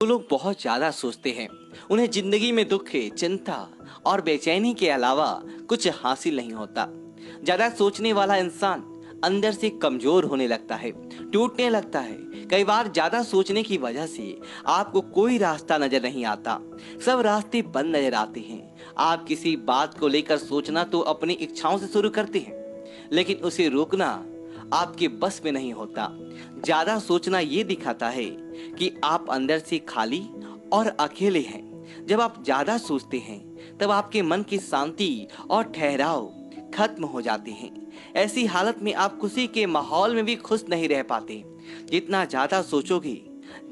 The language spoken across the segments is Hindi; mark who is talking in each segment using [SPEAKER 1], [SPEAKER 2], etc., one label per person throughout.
[SPEAKER 1] जो लोग बहुत ज्यादा सोचते हैं उन्हें जिंदगी में दुख, चिंता और बेचैनी के अलावा कुछ हासिल नहीं होता। ज्यादा सोचने वाला इंसान अंदर से कमजोर होने लगता है, टूटने लगता है। कई बार ज्यादा सोचने की वजह से आपको कोई रास्ता नजर नहीं आता, सब रास्ते बंद नजर आते हैं। आप किसी बात को लेकर सोचना तो अपनी इच्छाओं से शुरू करते हैं, लेकिन उसे रोकना आपके बस में नहीं होता। ज्यादा सोचना ये दिखाता है कि आप अंदर से खाली और अकेले हैं। जब आप ज्यादा सोचते हैं तब आपके मन की शांति और ठहराव खत्म हो जाते हैं। ऐसी हालत में आप खुशी के माहौल में भी खुश नहीं रह पाते। जितना ज्यादा सोचोगे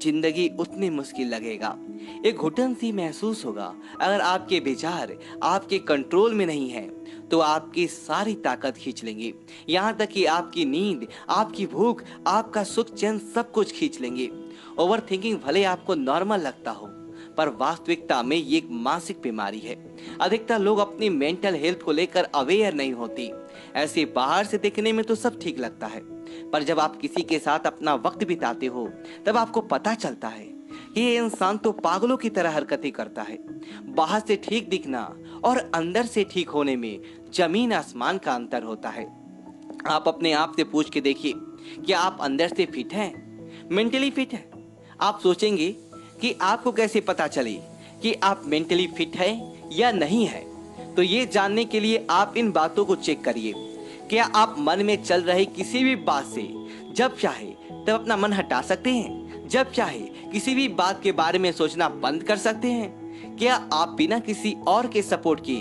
[SPEAKER 1] जिंदगी उतनी मुश्किल लगेगा, एक घुटन सी महसूस होगा। अगर आपके विचार आपके कंट्रोल में नहीं है तो आपकी सारी ताकत खींच लेंगे, यहाँ तक कि आपकी नींद, आपकी भूख, आपका सुख चैन सब कुछ खींच लेंगे। ओवर थिंकिंग भले आपको नॉर्मल लगता हो, पर वास्तविकता में ये एक मानसिक बीमारी है। अधिकतर लोग अपनी मेंटल हेल्थ को लेकर अवेयर नहीं होती। ऐसे बाहर से देखने में तो सब ठीक लगता है, पर जब आप किसी के साथ अपना वक्त बिताते हो तब आपको पता चलता है कि ये इंसान तो पागलों की तरह हरकतें करता है। बाहर से ठीक दिखना और अंदर से ठीक होने में जमीन आसमान का अंतर होता है। आप अपने आप से पूछ के देखिए, क्या आप अंदर से फिट हैं, मेंटली फिट हैं? आप सोचेंगे कि आपको कैसे पता चले कि आप मेंटली फिट हैं या नहीं है। तो ये जानने के लिए आप इन बातों को चेक करिए। क्या आप मन में चल रहे किसी भी बात से जब चाहे तब अपना मन हटा सकते हैं? जब चाहे किसी भी बात के बारे में सोचना बंद कर सकते हैं? क्या आप बिना किसी और के सपोर्ट के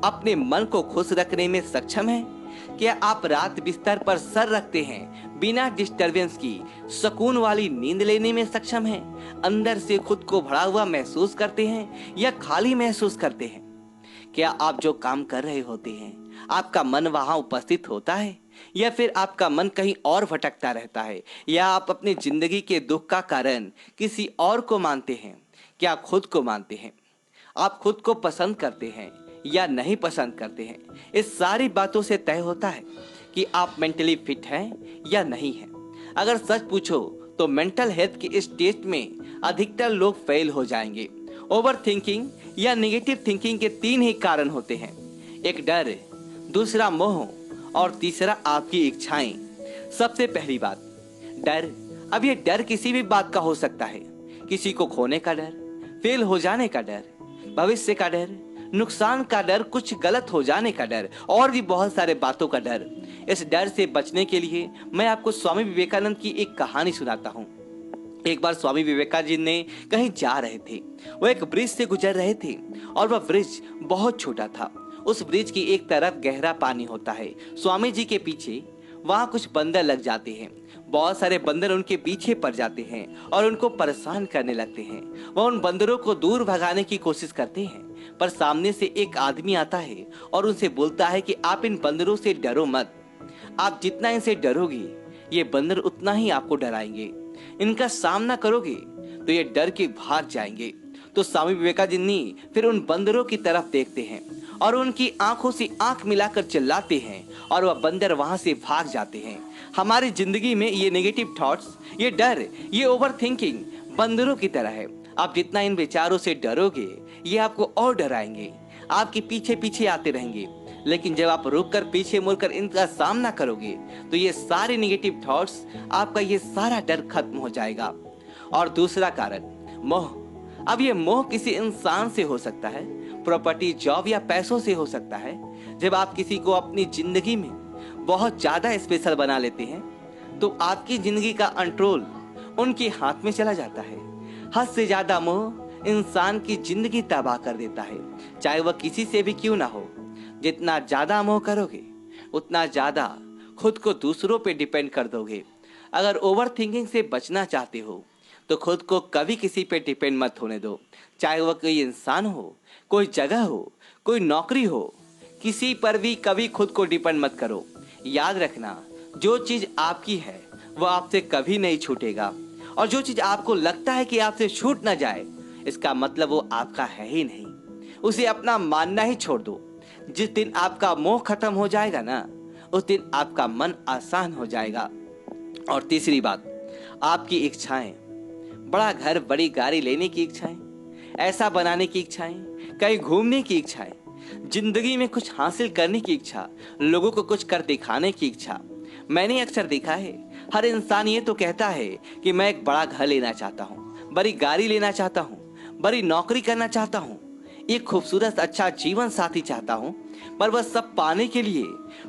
[SPEAKER 1] अपने मन को खुश रखने में सक्षम हैं? क्या आप रात बिस्तर पर सर रखते हैं बिना डिस्टरबेंस की सुकून वाली नींद लेने में सक्षम हैं? अंदर से खुद को भरा हुआ महसूस करते हैं या खाली महसूस करते हैं? क्या आप जो काम कर रहे होते हैं आपका मन वहां उपस्थित होता है या फिर आपका मन कहीं और भटकता रहता है? या आप अपनी जिंदगी के दुख का कारण किसी और को मानते हैं? क्या खुद को मानते हैं? आप खुद को पसंद करते हैं या नहीं पसंद करते हैं? इस सारी बातों से तय होता है कि आप मेंटली फिट हैं या नहीं हैं। अगर सच पूछो तो मेंटल हेल्थ के इस टेस्ट में अधिकतर लोग फेल हो जाएंगे। ओवर थिंकिंग या नेगेटिव थिंकिंग के 3 ही कारण होते हैं, एक डर, दूसरा मोह और तीसरा आपकी इच्छाएं। सबसे पहली बात, डर। अब ये डर किसी भी बात का हो सकता है। किसी को खोने का डर, फेल हो जाने का डर, भविष्य का डर, नुकसान का डर, कुछ गलत हो जाने का डर और भी बहुत सारे बातों का डर। इस डर से बचने के लिए मैं आपको स्वामी विवेकानंद की एक कहानी सुनाता हूँ। एक बार स्वामी विवेकानंद ने कहीं जा रहे थे। वो एक ब्रिज से गुजर रहे थे और वह ब्रिज बहुत छोटा था। उस ब्रिज की एक तरफ गहरा पानी होता है। स्वामी जी के पीछे वहां कुछ बंदर लग जाते हैं। बहुत सारे बंदर उनके पीछे पड़ जाते हैं और उनको परेशान करने लगते हैं। वह उन बंदरों को दूर भगाने की कोशिश करते हैं, पर सामने से एक आदमी आता है और उनसे बोलता है कि आप इन बंदरों से डरो मत। आप जितना इनसे डरोगे ये बंदर उतना ही आपको डराएंगे। इनका सामना करोगे तो ये डर के भाग जाएंगे। तो स्वामी विवेकानंद फिर उन बंदरों की तरफ देखते हैं और उनकी आंखों से आंख मिलाकर चिल्लाते हैं और वह बंदर वहां से भाग जाते हैं। हमारी जिंदगी में ये नेगेटिव थॉट्स, ये डर, ये ओवर थिंकिंग बंदरों की तरह है। आप जितना इन विचारों से डरोगे ये आपको और डराएंगे, आपके पीछे पीछे आते रहेंगे। लेकिन जब आप रुककर पीछे मुड़कर इनका सामना करोगे तो ये सारे नेगेटिव थॉट्स, आपका ये सारा डर खत्म हो जाएगा। और दूसरा कारण, मोह। अब ये मोह किसी इंसान से हो सकता है, प्रॉपर्टी, जॉब या पैसों से हो सकता है। जब आप किसी को अपनी जिंदगी में बहुत ज्यादा स्पेशल बना लेते हैं तो आपकी जिंदगी का कंट्रोल उनके हाथ में चला जाता है। हद से ज्यादा मोह इंसान की जिंदगी तबाह कर देता है, चाहे वह किसी से भी क्यों ना हो। जितना ज्यादा मोह करोगे उतना ज्यादा खुद को दूसरों पे डिपेंड कर दोगे। अगर ओवर थिंकिंग से बचना चाहते हो तो खुद को कभी किसी पे डिपेंड मत होने दो, चाहे वह कोई इंसान हो, कोई जगह हो, कोई नौकरी हो। किसी पर भी कभी खुद को डिपेंड मत करो। याद रखना, जो चीज आपकी है वो आपसे कभी नहीं छूटेगा, और जो चीज आपको लगता है कि आपसे छूट ना जाए इसका मतलब वो आपका है ही नहीं। उसे अपना मानना ही छोड़ दो। जिस दिन आपका मोह खत्म हो जाएगा ना, उस दिन आपका मन आसान हो जाएगा। और तीसरी बात, आपकी इच्छाएं। बड़ा घर, बड़ी गाड़ी लेने की इच्छाएं, ऐसा बनाने की इच्छाएं, कहीं घूमने की इच्छाएं, जिंदगी में कुछ हासिल करने की इच्छा, लोगों को कुछ कर दिखाने की इच्छा। मैंने अक्सर देखा है, हर इंसान ये तो कहता है कि मैं एक बड़ा घर लेना चाहता हूँ, बड़ी गाड़ी लेना चाहता हूँ, बड़ी नौकरी करना चाहता हूँ, एक खूबसूरत अच्छा जीवन साथी चाहता हूँ। पर वह सब पाने के लिए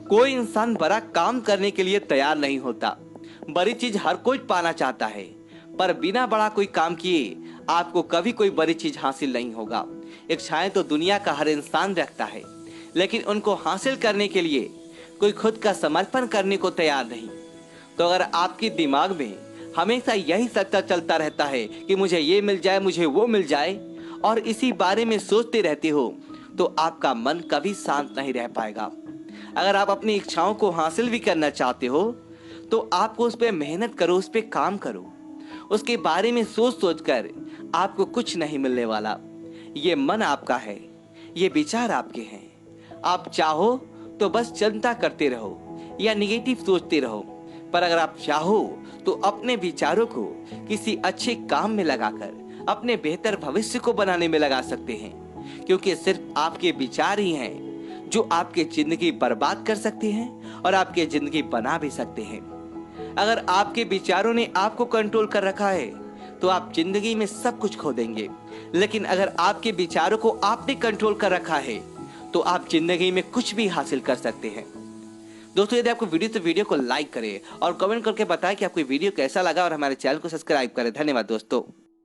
[SPEAKER 1] कोई इंसान बड़ा काम करने के लिए तैयार नहीं होता। बड़ी चीज हर कोई पाना चाहता है, पर बिना बड़ा कोई काम किए आपको कभी कोई बड़ी चीज हासिल नहीं होगा। इच्छाएं तो दुनिया का हर इंसान रखता है, लेकिन उनको हासिल करने के लिए कोई खुद का समर्पण करने को तैयार नहीं। तो अगर आपके दिमाग में हमेशा यही सत्ता चलता रहता है कि मुझे ये मिल जाए, मुझे वो मिल जाए, और इसी बारे में सोचते रहते हो, तो आपका मन कभी शांत नहीं रह पाएगा। अगर आप अपनी इच्छाओं को हासिल भी करना चाहते हो, तो आपको उस पर मेहनत करो, उस पर काम करो। उसके बारे में सोच सोच कर आपको कुछ नहीं मिलने वाला। ये मन आपका है, ये विचार आपके हैं। आप चाहो तो बस चिंता करते रहो या निगेटिव सोचते रहो, पर अगर आप चाहो तो अपने विचारों को किसी अच्छे काम में लगाकर अपने बेहतर भविष्य को बनाने में लगा सकते हैं। क्योंकि सिर्फ आपके विचार ही हैं जो आपकी जिंदगी बर्बाद कर सकते हैं और आपकी जिंदगी बना भी सकते हैं। अगर आपके विचारों ने आपको कंट्रोल कर रखा है तो आप जिंदगी में सब कुछ खो देंगे, लेकिन अगर आपके विचारों को आपने कंट्रोल कर रखा है तो आप जिंदगी में कुछ भी हासिल कर सकते हैं। दोस्तों, यदि आपको वीडियो को लाइक करें और कमेंट करके बताएं कि आपको वीडियो कैसा लगा, और हमारे चैनल को सब्सक्राइब करें। धन्यवाद दोस्तों।